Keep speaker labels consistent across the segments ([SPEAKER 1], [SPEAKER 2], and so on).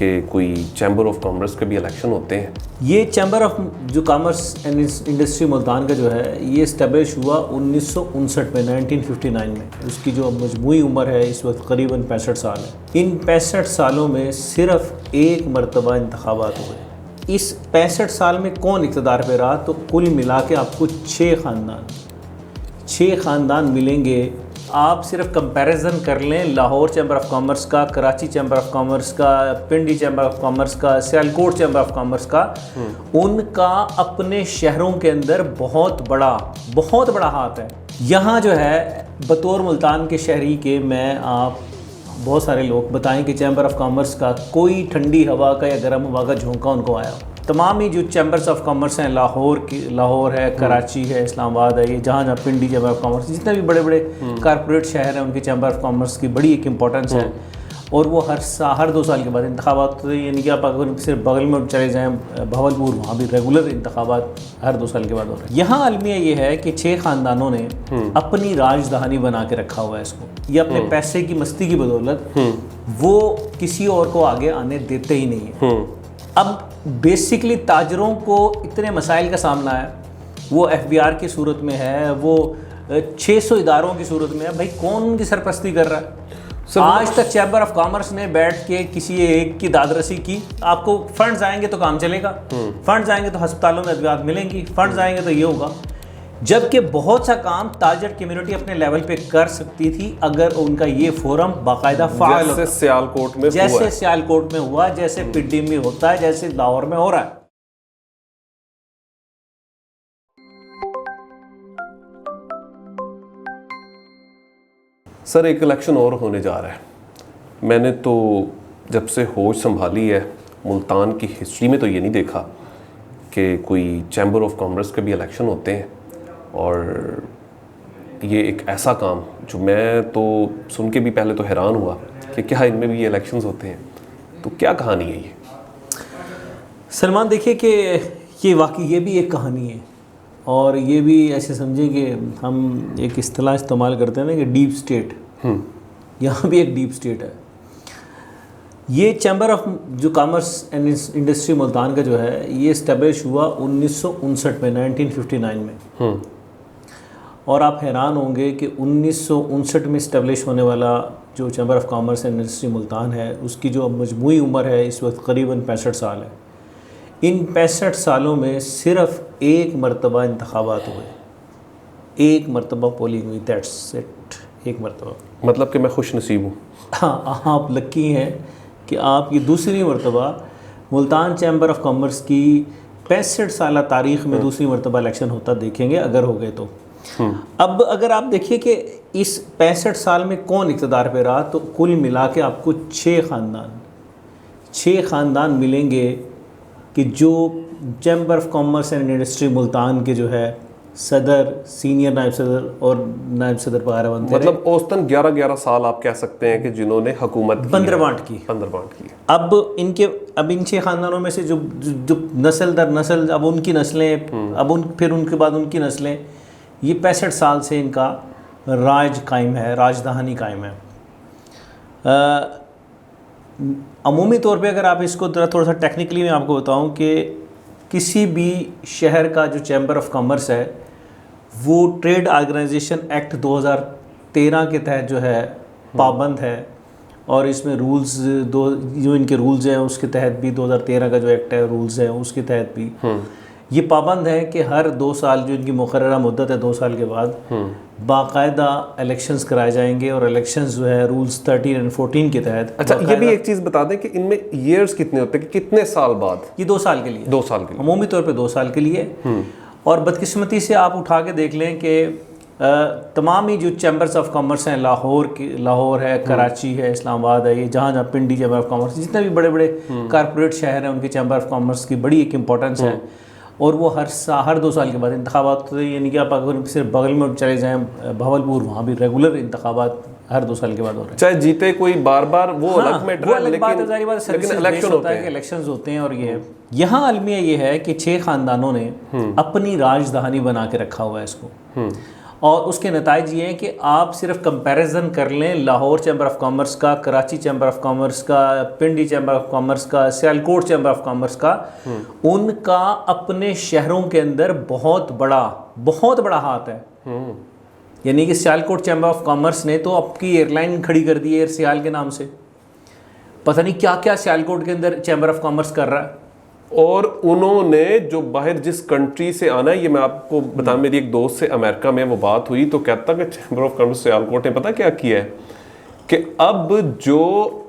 [SPEAKER 1] کہ کوئی chamber of commerce کے بھی الیکشن ہوتے ہیں؟
[SPEAKER 2] یہ چیمبر آف جو کامرس اینڈ انڈسٹری ملتان کا جو ہے یہ اسٹیبلش ہوا 1959 میں 1959 میں. اس کی جو مجموعی عمر ہے اس وقت قریباً 65 سال ہے. ان 65 سالوں میں صرف ایک مرتبہ انتخابات ہوئے. اس 65 سال میں کون اقتدار پہ رہا؟ تو کل ملا کے آپ کو 6 خاندان ملیں گے. آپ صرف کمپیریزن کر لیں لاہور چیمبر آف کامرس کا، کراچی چیمبر آف کامرس کا، پنڈی چیمبر آف کامرس کا، سیالکوٹ چیمبر آف کامرس کا، ان کا اپنے شہروں کے اندر بہت بڑا ہاتھ ہے. یہاں جو ہے بطور ملتان کے شہری کے میں آپ بہت سارے لوگ بتائیں کہ چیمبر آف کامرس کا کوئی ٹھنڈی ہوا کا یا گرم ہوا کا جھونکا ان کو آیا. تمام ہی جو چیمبرس آف کامرس ہیں لاہور ہے، کراچی ہے، اسلام آباد ہے، یہ جہاں پنڈی چیمبر آف کامرس، جتنے بھی بڑے کارپوریٹ شہر ہیں ان کے چیمبر آف کامرس کی بڑی ایک امپورٹنس ہے. اور وہ ہر 2 سال کے بعد انتخابات ہوتے ہیں. یعنی کہ آپ اگر صرف بغل میں چلے جائیں بھاولپور، وہاں بھی ریگولر انتخابات ہر 2 سال کے بعد ہو رہے ہیں. یہاں المیہ یہ ہے کہ 6 خاندانوں نے اپنی راجدھانی بنا کے رکھا ہوا ہے اس کو. یہ اپنے پیسے کی مستی کی بدولت وہ کسی اور کو آگے آنے دیتے ہی نہیں ہیں. اب بیسکلی تاجروں کو اتنے مسائل کا سامنا ہے. وہ ایف بی آر کی صورت میں ہے، وہ 600 اداروں کی صورت میں ہے. بھائی کون ان کی سرپرستی کر رہا ہے؟ آج تک چیمبر آف کامرس نے بیٹھ کے کسی ایک کی داد رسی کی. آپ کو فنڈز آئیں گے تو کام چلے گا، فنڈز آئیں گے تو ہسپتالوں میں ادویات ملیں گی، فنڈز آئیں گے تو یہ ہوگا. جبکہ بہت سا کام تاجر کمیونٹی اپنے لیول پہ کر سکتی تھی اگر ان کا یہ فورم باقاعدہ فعال ہوتا. جیسے سیالکوٹ میں ہوا، جیسے پنڈی میں ہوتا ہے، جیسے لاہور میں ہو رہا ہے.
[SPEAKER 1] سر ایک الیکشن اور ہونے جا رہا ہے. میں نے تو جب سے ہوش سنبھالی ہے ملتان کی ہسٹری میں تو یہ نہیں دیکھا کہ کوئی چیمبر آف کامرس کے بھی الیکشن ہوتے ہیں. اور یہ ایک ایسا کام جو میں تو سن کے بھی پہلے تو حیران ہوا کہ کیا ان میں بھی یہ الیکشنز ہوتے ہیں. تو کیا کہانی ہے یہ؟
[SPEAKER 2] سلمان دیکھیے کہ یہ واقعی یہ بھی ایک کہانی ہے. اور یہ بھی ایسے سمجھیں کہ ہم ایک اصطلاح استعمال کرتے ہیں نا کہ ڈیپ اسٹیٹ. یہاں بھی ایک ڈیپ اسٹیٹ ہے. یہ چیمبر آف جو کامرس اینڈ انڈسٹری ملتان کا جو ہے یہ اسٹیبلش ہوا 1959 میں 1959 میں. اور آپ حیران ہوں گے کہ 1959 میں اسٹیبلش ہونے والا جو chamber of commerce and industry Multan ہے اس کی جو مجموعی عمر ہے اس وقت قریباً 65 سال ہے. ان 65 سالوں میں صرف ایک مرتبہ انتخابات ہوئے. ایک مرتبہ پولنگ ہوئی. That's it. ایک مرتبہ.
[SPEAKER 1] مطلب کہ میں خوش نصیب ہوں.
[SPEAKER 2] ہاں آپ لکی ہیں کہ آپ یہ دوسری مرتبہ ملتان چیمبر آف کامرس کی 65 سالہ تاریخ میں دوسری مرتبہ الیکشن ہوتا دیکھیں گے اگر ہو گئے تو. اب اگر آپ دیکھیے کہ اس 65 سال میں کون اقتدار پہ رہا تو کل ملا کے آپ کو 6 خاندان ملیں گے کہ جو chamber of commerce and industry Multan کے جو ہے صدر، سینئر نائب صدر اور نائب صدر وغیرہ بنتے.
[SPEAKER 1] مطلب اوسطاً 11 سال آپ کہہ سکتے ہیں کہ جنہوں نے حکومت
[SPEAKER 2] بندر بانٹ کی. اب ان 6 خاندانوں میں سے جو نسل در نسل اب ان کی نسلیں، اب پھر ان کے بعد ان کی نسلیں، یہ 65 سال سے ان کا راج قائم ہے، راجدھانی قائم ہے. عمومی طور پہ اگر آپ اس کو تھوڑا سا ٹیکنیکلی میں آپ کو بتاؤں کہ کسی بھی شہر کا جو چیمبر آف کامرس ہے وہ ٹریڈ آرگنائزیشن ایکٹ 2013 کے تحت جو ہے پابند ہے. اور اس میں رولز جو ان کے رولز ہیں اس کے تحت بھی 2013 کا جو ایکٹ ہے رولز ہیں اس کے تحت بھی یہ پابند ہے کہ ہر 2 سال جو ان کی مقررہ مدت ہے 2 سال کے بعد باقاعدہ الیکشنز کرائے جائیں گے. اور الیکشنز جو ہے رولز 13 اور 14 کے تحت.
[SPEAKER 1] اچھا یہ بھی ایک چیز بتا دیں کہ ان میں ایئرز کتنے ہوتے ہیں، کہ کتنے سال بعد؟
[SPEAKER 2] یہ 2 سال کے لیے.
[SPEAKER 1] 2 سال کے لیے
[SPEAKER 2] عمومی طور پہ 2 سال کے لیے. اور بدقسمتی سے آپ اٹھا کے دیکھ لیں کہ تمام ہی جو چیمبرس آف کامرس ہیں لاہور ہے، کراچی ہے، اسلام آباد ہے، یہ جہاں پنڈی چیمبر آف کامرس، جتنے بھی بڑے کارپوریٹ شہر ہیں ان کے چیمبر آف کامرس کی بڑی ایک امپورٹنس ہے. اور وہ ہر 2 سال کے بعد انتخابات ہوتے ہیں. یعنی کہ آپ اگر صرف بغل میں چلے جائیں بھاولپور، وہاں بھی ریگولر انتخابات ہر 2 سال کے بعد ہو رہے ہیں.
[SPEAKER 1] چاہے جیتے کوئی بار وہ الگ میٹر ہے،
[SPEAKER 2] لیکن الیکشنز ہوتے ہیں. اور یہ یہاں المیہ یہ ہے کہ 6 خاندانوں نے اپنی راجدھانی بنا کے رکھا ہوا ہے اس کو. اور اس کے نتائج یہ ہیں کہ آپ صرف کمپیریزن کر لیں لاہور چیمبر آف کامرس کا، کراچی چیمبر آف کامرس کا، پنڈی چیمبر آف کامرس کا، سیالکوٹ چیمبر آف کامرس کا، ان کا اپنے شہروں کے اندر بہت بڑا ہاتھ ہے. یعنی کہ سیالکوٹ چیمبر آف کامرس نے تو آپ کی ایئر لائن کھڑی کر دی ہے ایئر سیال کے نام سے. پتہ نہیں کیا کیا سیالکوٹ کے اندر چیمبر آف کامرس کر رہا ہے.
[SPEAKER 1] اور انہوں نے جو باہر جس کنٹری سے آنا ہے، یہ میں آپ کو بتاؤں، میری ایک دوست سے امریکہ میں وہ بات ہوئی تو کہتا کہ چیمبر آف کامرس سیالکوٹ نے پتہ کیا کیا ہے کہ اب جو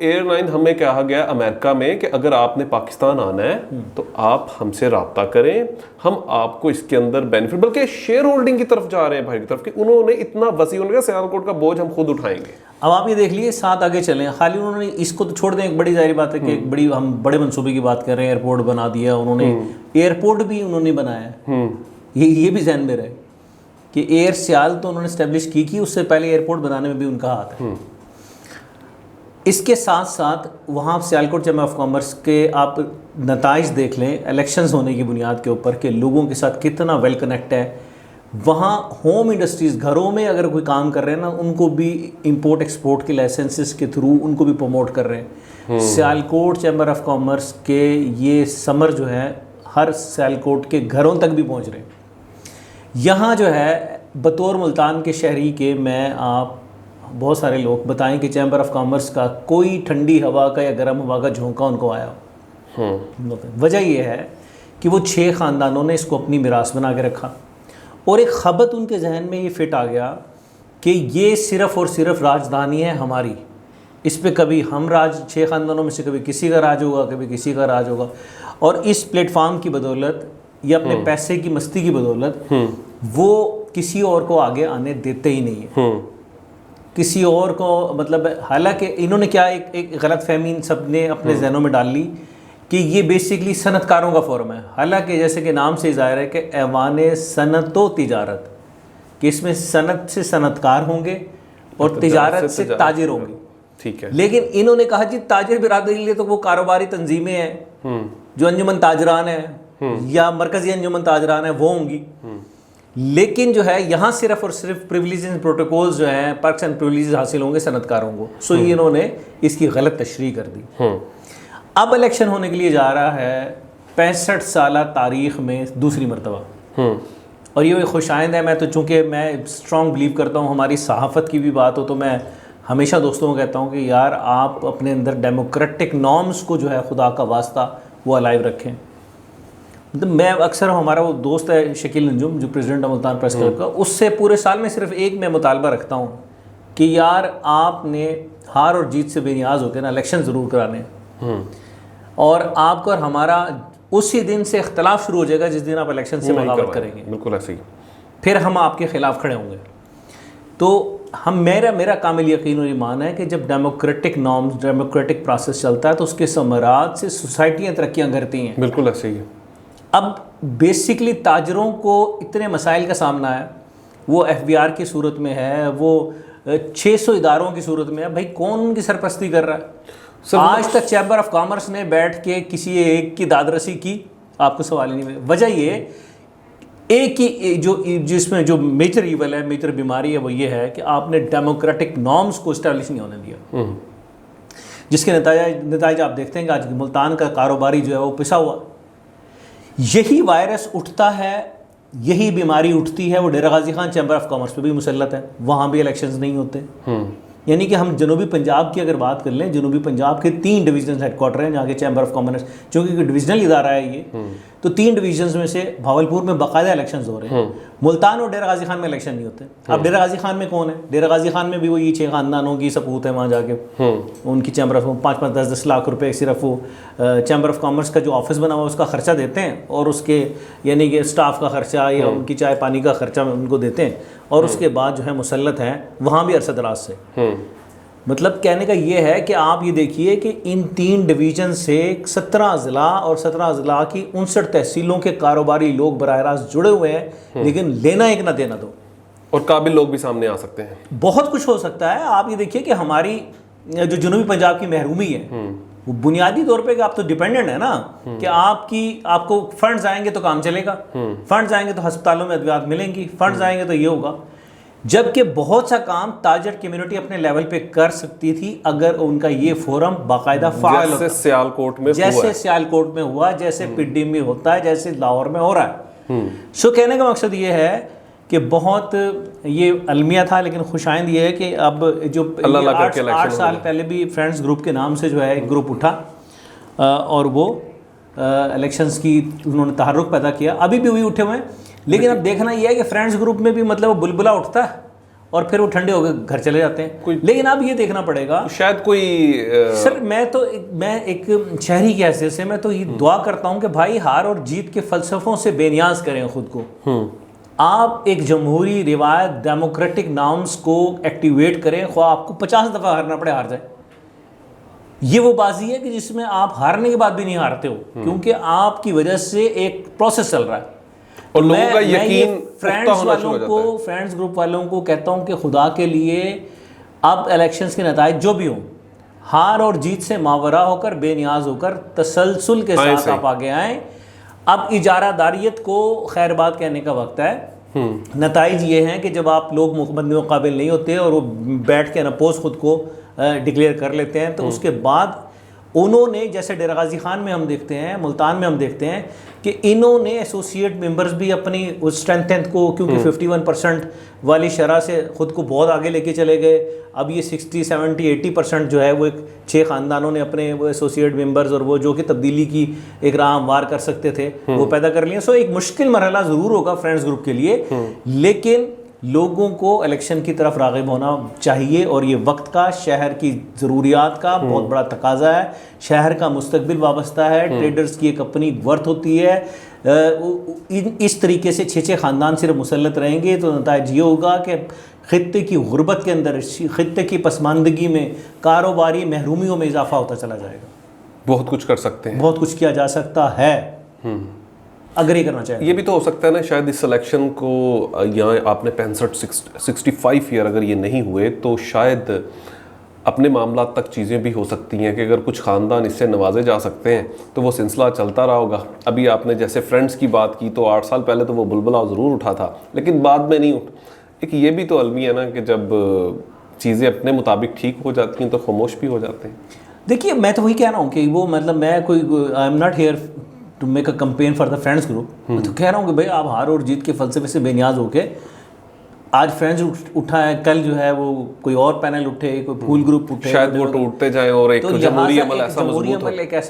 [SPEAKER 1] ایئر لائن ہمیں کہا گیا امریکہ میں کہ اگر آپ نے پاکستان آنا ہے تو آپ ہم سے رابطہ کریں، ہم آپ کو اس کے اندر بینیفٹ، بلکہ شیئر ہولڈنگ کی طرف جا رہے ہیں باہر کی طرف، کہ انہوں نے اتنا وسیع، انہوں نے کہا سیالکوٹ کا بوجھ ہم خود اٹھائیں گے.
[SPEAKER 2] اب آپ یہ دیکھ لیے ساتھ آگے چلیں، خالی انہوں نے اس کو تو چھوڑ دیں، ایک بڑی ظاہری بات ہے کہ ہم بڑے منصوبے کی بات کر رہے ہیں، ایئرپورٹ بنا دیا انہوں نے، ایئرپورٹ بھی انہوں نے بنایا ہے. یہ بھی ذہن میں رہے کہ ایئر سیال تو انہوں نے اسٹیبلش کی، اس سے پہلے ایئرپورٹ بنانے میں بھی ان کا ہاتھ ہے. اس کے ساتھ ساتھ وہاں سیالکوٹ چیمبر آف کامرس کے آپ نتائج دیکھ لیں الیکشنز ہونے کی بنیاد کے اوپر کہ لوگوں کے ساتھ کتنا ویل کنیکٹ ہے. وہاں ہوم انڈسٹریز، گھروں میں اگر کوئی کام کر رہے ہیں نا، ان کو بھی امپورٹ ایکسپورٹ کے لائسنسز کے تھرو ان کو بھی پروموٹ کر رہے ہیں. سیالکوٹ چیمبر آف کامرس کے یہ سمر جو ہے ہر سیالکوٹ کے گھروں تک بھی پہنچ رہے ہیں. یہاں جو ہے بطور ملتان کے شہری کے میں آپ بہت سارے لوگ بتائیں کہ چیمبر آف کامرس کا کوئی ٹھنڈی ہوا کا یا گرم ہوا کا جھونکا ان کو آیا ہو. وجہ یہ ہے کہ وہ 6 خاندانوں نے اس کو اپنی میراث بنا کے رکھا، اور ایک خبت ان کے ذہن میں یہ فٹ آ گیا کہ یہ صرف اور صرف راجدھانی ہے ہماری، اس پہ کبھی ہم 6 خاندانوں میں سے کبھی کسی کا راج ہوگا، کبھی کسی کا راج ہوگا. اور اس پلیٹ فارم کی بدولت یا اپنے پیسے کی مستی کی بدولت وہ کسی اور کو آگے آنے دیتے ہی نہیں ہیں. کسی اور کو مطلب، حالانکہ انہوں نے کیا ایک غلط فہمی سب نے اپنے ذہنوں میں ڈال لی کہ یہ بیسکلی صنعت کاروں کا فورم ہے. حالانکہ جیسے کہ نام سے ظاہر ہے کہ ایوان صنعت و تجارت، کہ اس میں صنعت سے صنعت کار ہوں گے اور تجارت سے تاجر ہوں گے.
[SPEAKER 1] ٹھیک ہے.
[SPEAKER 2] لیکن انہوں نے کہا جی تاجر برادری کے لیے تو وہ کاروباری تنظیمیں ہیں جو انجمن تاجران ہیں یا مرکزی انجمن تاجران ہیں وہ ہوں گی. لیکن جو ہے یہاں صرف اور صرف پریویلیجز اینڈ پروٹوکولز جو ہیں، پرکس اینڈ پریویلیجز حاصل ہوں گے صنعت کاروں کو. سو یہ انہوں نے اس کی غلط تشریح کر دی. اب الیکشن ہونے کے لیے جا رہا ہے 65 سالہ تاریخ میں دوسری مرتبہ، اور یہ خوش آئند ہے. میں تو چونکہ میں اسٹرانگ بلیو کرتا ہوں، ہماری صحافت کی بھی بات ہو تو میں ہمیشہ دوستوں کو کہتا ہوں کہ یار آپ اپنے اندر ڈیموکریٹک نارمز کو جو ہے خدا کا واسطہ وہ الائیو رکھیں. میں اکثر ہمارا وہ دوست ہے شکیل انجم جو پریزیڈنٹ ملتان پریس کلب کا، اس سے پورے سال میں صرف ایک میں مطالبہ رکھتا ہوں کہ یار آپ نے ہار اور جیت سے بے نیاز ہو کے نا الیکشن ضرور کرانے ہیں، اور آپ کو اور ہمارا اسی دن سے اختلاف شروع ہو جائے گا جس دن آپ الیکشن سے بغاوت کریں گے.
[SPEAKER 1] بالکل ایسے ہی.
[SPEAKER 2] پھر ہم آپ کے خلاف کھڑے ہوں گے. تو میرا کامل یقین اور ایمان ہے کہ جب ڈیموکریٹک نارمز، ڈیموکریٹک پروسیس چلتا ہے تو اس کے ثمرات سے سوسائٹیاں ترقیاں کرتی ہیں.
[SPEAKER 1] بالکل ایسے ہی ہے.
[SPEAKER 2] اب بیسکلی تاجروں کو اتنے مسائل کا سامنا ہے، وہ ایف بی آر کی صورت میں ہے، وہ 600 اداروں کی صورت میں ہے. بھائی کون ان کی سرپرستی کر رہا ہے؟ آج تک چیمبر آف کامرس نے بیٹھ کے کسی ایک کی داد رسی کی؟ آپ کو سوال ہی نہیں. وجہ یہ ایک ہی جس میں جو میجر ایول ہے، میجر بیماری ہے، وہ یہ ہے کہ آپ نے ڈیموکریٹک نارمز کو اسٹیبلش نہیں ہونے دیا، جس کے نتائج آپ دیکھتے ہیں کہ آج ملتان کا کاروباری جو ہے وہ پسا ہوا. یہی وائرس اٹھتا ہے، یہی بیماری اٹھتی ہے، وہ Dera Ghazi Khan chamber of commerce پہ بھی مسلط ہے، وہاں بھی الیکشنز نہیں ہوتے. یعنی کہ ہم جنوبی پنجاب کی اگر بات کر لیں، جنوبی پنجاب کے 3 ڈویژنز ہیڈ کوارٹر ہیں جہاں کے چیمبر آف کامرس، چونکہ ڈویژنل ادارہ ہے یہ، تو 3 ڈویژنز میں سے بھاولپور میں باقاعدہ الیکشنز ہو رہے ہیں. ملتان اور ڈیرہ غازی خان میں الیکشن نہیں ہوتے. اب ڈیرہ غازی خان میں کون ہے؟ ڈیرہ غازی خان میں بھی وہ یہ 6 خاندانوں کی سپوت ہے وہاں جا کے، ان کی چیمبر آف 5-5 10-10 لاکھ روپے صرف وہ چیمبر آف کامرس کا جو آفس بنا ہوا اس کا خرچہ دیتے ہیں، اور اس کے یعنی کہ اسٹاف کا خرچہ یا ان کی چائے پانی کا خرچہ ان کو دیتے ہیں، اور اس کے بعد جو ہے مسلط ہیں وہاں بھی عرصہ دراز سے. مطلب کہنے کا یہ ہے کہ آپ یہ دیکھیے کہ ان 3 ڈویژن سے 17 اضلاع اور 17 اضلاع کی 59 تحصیلوں کے کاروباری لوگ براہ راست جڑے ہوئے ہیں، لیکن لینا ایک نہ دینا دو.
[SPEAKER 1] اور قابل لوگ بھی سامنے آ سکتے ہیں.
[SPEAKER 2] بہت کچھ ہو سکتا ہے. آپ یہ دیکھیے کہ ہماری جو جنوبی پنجاب کی محرومی ہے وہ بنیادی طور پہ کہ آپ تو ڈیپینڈنٹ ہے نا، کہ آپ کو فنڈز آئیں گے تو کام چلے گا، فنڈز آئیں گے تو ہسپتالوں میں ادویات ملیں گی، فنڈز آئیں گے تو یہ ہوگا. جبکہ بہت سا کام تاجر کمیونٹی اپنے لیول پہ کر سکتی تھی اگر ان کا یہ فورم باقاعدہ فعال ہوتا،
[SPEAKER 1] جیسے سیالکوٹ میں
[SPEAKER 2] جیسے سیالکوٹ میں ہوا، جیسے پڈی میں ہوتا ہے، جیسے لاہور میں ہو رہا ہے. سو کہنے کا مقصد یہ ہے کہ بہت یہ المیہ تھا، لیکن خوش آئند یہ ہے کہ اب جو 8 سال پہلے بھی فرینڈز گروپ کے نام سے جو ہے ایک گروپ اٹھا اور وہ الیکشنز کی انہوں نے تحرک پیدا کیا، ابھی بھی وہی اٹھے ہوئے ہیں. لیکن اب دیکھنا یہ ہے کہ فرینڈز گروپ میں بھی مطلب وہ بلبلا اٹھتا ہے اور پھر وہ ٹھنڈے ہو کے گھر چلے جاتے ہیں. لیکن اب یہ دیکھنا پڑے گا
[SPEAKER 1] شاید کوئی
[SPEAKER 2] سر، میں ایک شہری کی حیثیت سے میں تو یہ دعا کرتا ہوں کہ بھائی ہار اور جیت کے فلسفوں سے بے نیاز کریں خود کو. آپ ایک جمہوری روایت ڈیموکریٹک نارمز کو ایکٹیویٹ کریں، خواہ آپ کو 50 دفعہ ہارنا پڑے ہار جائیں. یہ وہ بازی ہے کہ جس میں آپ ہارنے کے بعد بھی نہیں ہارتے ہو، کیونکہ آپ کی وجہ سے ایک پروسیس چل رہا ہے.
[SPEAKER 1] اور لوگوں کا یقین
[SPEAKER 2] فرینڈز گروپ والوں کو کہتا ہوں کہ خدا کے لیے اب الیکشنز کے نتائج جو بھی ہوں، ہار اور جیت سے ماورا ہو کر، بے نیاز ہو کر، تسلسل کے ساتھ آپ آگے آئیں. اب اجارہ داریت کو خیر بات کہنے کا وقت ہے. نتائج یہ ہیں کہ جب آپ لوگ مقابلے قابل نہیں ہوتے اور وہ بیٹھ کے انپوز خود کو ڈکلیئر کر لیتے ہیں، تو اس کے بعد انہوں نے، جیسے ڈیرہ غازی خان میں ہم دیکھتے ہیں، ملتان میں ہم دیکھتے ہیں کہ انہوں نے ایسوسیٹ ممبرز بھی اپنی اسٹرینتھ کو، کیونکہ 51% والی شرح سے خود کو بہت آگے لے کے چلے گئے. اب یہ 60, 70, 80% جو ہے وہ ایک 6 خاندانوں نے اپنے وہ ایسوسیٹ ممبرز اور وہ جو کہ تبدیلی کی ایک راہ ہموار کر سکتے تھے وہ پیدا کر لیے. سو ایک مشکل مرحلہ ضرور ہوگا فرینڈز گروپ کے لیے، لیکن لوگوں کو الیکشن کی طرف راغب ہونا چاہیے. اور یہ وقت کا، شہر کی ضروریات کا بہت بڑا تقاضا ہے. شہر کا مستقبل وابستہ ہے، ٹریڈرز کی ایک اپنی ورتھ ہوتی ہے. اس طریقے سے 6 خاندان صرف مسلط رہیں گے تو نتائج یہ ہوگا کہ خطے کی غربت کے اندر، خطے کی پسماندگی میں، کاروباری محرومیوں میں اضافہ ہوتا چلا جائے گا.
[SPEAKER 1] بہت کچھ کر سکتے ہیں،
[SPEAKER 2] بہت کچھ کیا جا سکتا ہے اگر یہ کرنا چاہیے.
[SPEAKER 1] یہ بھی تو ہو سکتا ہے نا شاید اس الیکشن کو، یہاں آپ نے 65 ایئر اگر یہ نہیں ہوئے تو شاید اپنے معاملات تک چیزیں بھی ہو سکتی ہیں کہ اگر کچھ خاندان اس سے نوازے جا سکتے ہیں تو وہ سلسلہ چلتا رہا ہوگا. ابھی آپ نے جیسے فرینڈز کی بات کی تو 8 سال پہلے تو وہ بلبلا ضرور اٹھا تھا لیکن بعد میں نہیں اٹھا. ایک یہ بھی تو المیہ ہے نا کہ جب چیزیں اپنے مطابق ٹھیک ہو جاتی ہیں تو خاموش بھی ہو جاتے ہیں.
[SPEAKER 2] دیکھیے میں تو وہی کہہ رہا ہوں کہ وہ مطلب میں کوئی I am not here to make a campaign for the friends group. میں تو کہہ رہا ہوں کہ بھائی آپ ہار اور جیت کے فلسفے سے بے نیاز ہو کے، آج فرینڈز اٹھا ہے، کل جو ہے وہ کوئی اور پینل اٹھے، کوئی پھول گروپ اٹھے،
[SPEAKER 1] شاید وہ ٹوٹتے جائیں اور ایک جمہوری عمل ایسا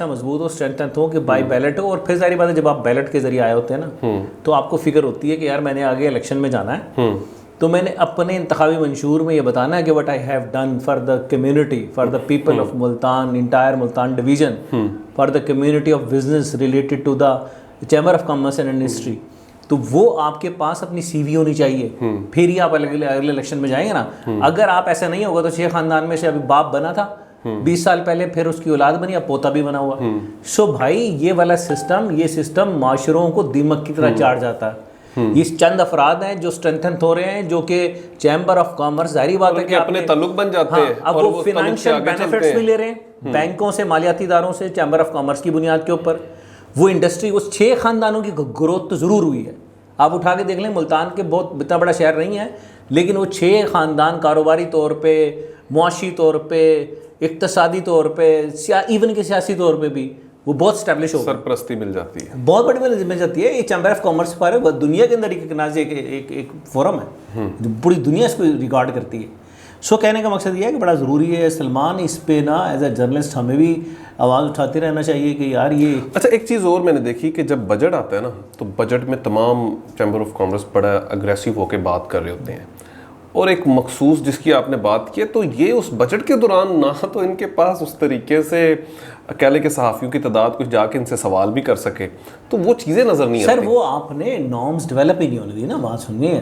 [SPEAKER 2] مضبوط ہو، اسٹرینتھ ہو کہ بائی بیلٹ ہو. اور پھر ظاہری بات ہے جب آپ بیلٹ کے ذریعے آئے ہوتے ہیں نا تو آپ کو فکر ہوتی ہے کہ یار میں نے آگے الیکشن میں جانا ہے تو میں نے اپنے انتخابی منشور میں یہ بتانا ہے کہ what I have done for the community, for the people of Multan, entire Multan division, for the community of business related to the chamber of commerce and industry. تو وہ آپ کے پاس اپنی سی وی ہونی چاہیے، پھر ہی آپ اگلے الیکشن میں جائیں گے نا. اگر آپ ایسا نہیں ہوگا تو 6 خاندان میں سے ابھی باپ بنا تھا 20 سال پہلے، پھر اس کی اولاد بنی، اب پوتا بھی بنا ہوا. سو بھائی یہ والا یہ سسٹم معاشروں کو دیمک کی طرح چاٹ جاتا ہے. یہ چند افراد ہیں جو اسٹرینتھن ہو رہے ہیں، جو کہ چیمبر آف کامرس، ظاہری بات ہے کہ
[SPEAKER 1] اپنے تعلق بن جاتے ہیں،
[SPEAKER 2] اب وہ فائنینشیل بینیفٹس بھی لے رہے ہیں بینکوں سے، مالیاتی اداروں سے، چیمبر آف کامرس کی بنیاد کے اوپر. وہ انڈسٹری، اس 6 خاندانوں کی گروتھ تو ضرور ہوئی ہے. آپ اٹھا کے دیکھ لیں، ملتان کے بہت اتنا بڑا شہر نہیں ہے لیکن وہ 6 خاندان کاروباری طور پہ، معاشی طور پہ، اقتصادی طور پہ، ایون کہ سیاسی طور پہ بھی وہ بہت اسٹیبلش ہو، سرپرستی
[SPEAKER 1] مل جاتی ہے،
[SPEAKER 2] بہت بڑی مل جاتی ہے. یہ چیمبر آف کامرس پر دنیا کے اندر ایک فورم ہے جو پوری دنیا اس کو ریکارڈ کرتی ہے. سو کہنے کا مقصد یہ ہے کہ بڑا ضروری ہے سلمان اس پہ نا ایز اے جرنلسٹ ہمیں بھی آواز اٹھاتے رہنا چاہیے کہ یار یہ.
[SPEAKER 1] اچھا ایک چیز اور میں نے دیکھی کہ جب بجٹ آتا ہے نا تو بجٹ میں تمام چیمبر آف کامرس بڑا اگریسو ہو کے بات کر رہے ہوتے ہیں، اور ایک مخصوص جس کی آپ نے بات کی ہے تو یہ اس بجٹ کے دوران نہ تو ان کے پاس اس طریقے سے اکیلے کے صحافیوں کی تعداد کچھ جا کے ان سے سوال بھی کر سکے، تو وہ چیزیں نظر نہیں آتی.
[SPEAKER 2] سر وہ آپ نے نارمز ڈیولپ ہی نہیں ہونے دی نا. بات سنیے،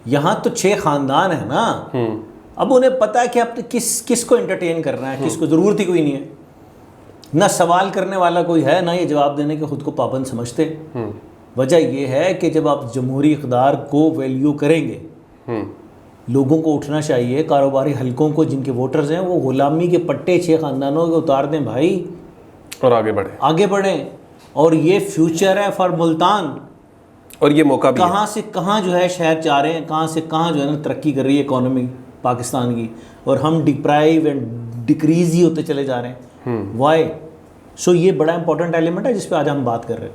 [SPEAKER 2] یہاں تو 6 خاندان ہیں نا، اب انہیں پتا ہے کہ اب کس کو انٹرٹین کرنا ہے، کس کو ضرورت ہی کوئی نہیں ہے. نہ سوال کرنے والا کوئی ہے، نہ یہ جواب دینے کے خود کو پابند سمجھتے. وجہ یہ ہے کہ جب آپ جمہوری اقدار کو ویلیو کریں گے، لوگوں کو اٹھنا چاہیے، کاروباری حلقوں کو جن کے ووٹرز ہیں وہ غلامی کے پٹے 6 خاندانوں کے اتار دیں بھائی،
[SPEAKER 1] اور آگے بڑھیں.
[SPEAKER 2] اور یہ فیوچر ہے فار ملتان.
[SPEAKER 1] اور یہ موقع بھی
[SPEAKER 2] کہاں سے کہاں جو ہے شہر جا رہے ہیں, کہاں سے کہاں جو ہے نا ترقی کر رہی ہے اکانومی پاکستان کی, اور ہم ڈپرائیو اینڈ ڈکریز ہی ہوتے چلے جا رہے ہیں. وائی؟ سو یہ بڑا امپورٹنٹ ایلیمنٹ ہے جس پہ آج ہم بات کر رہے ہیں.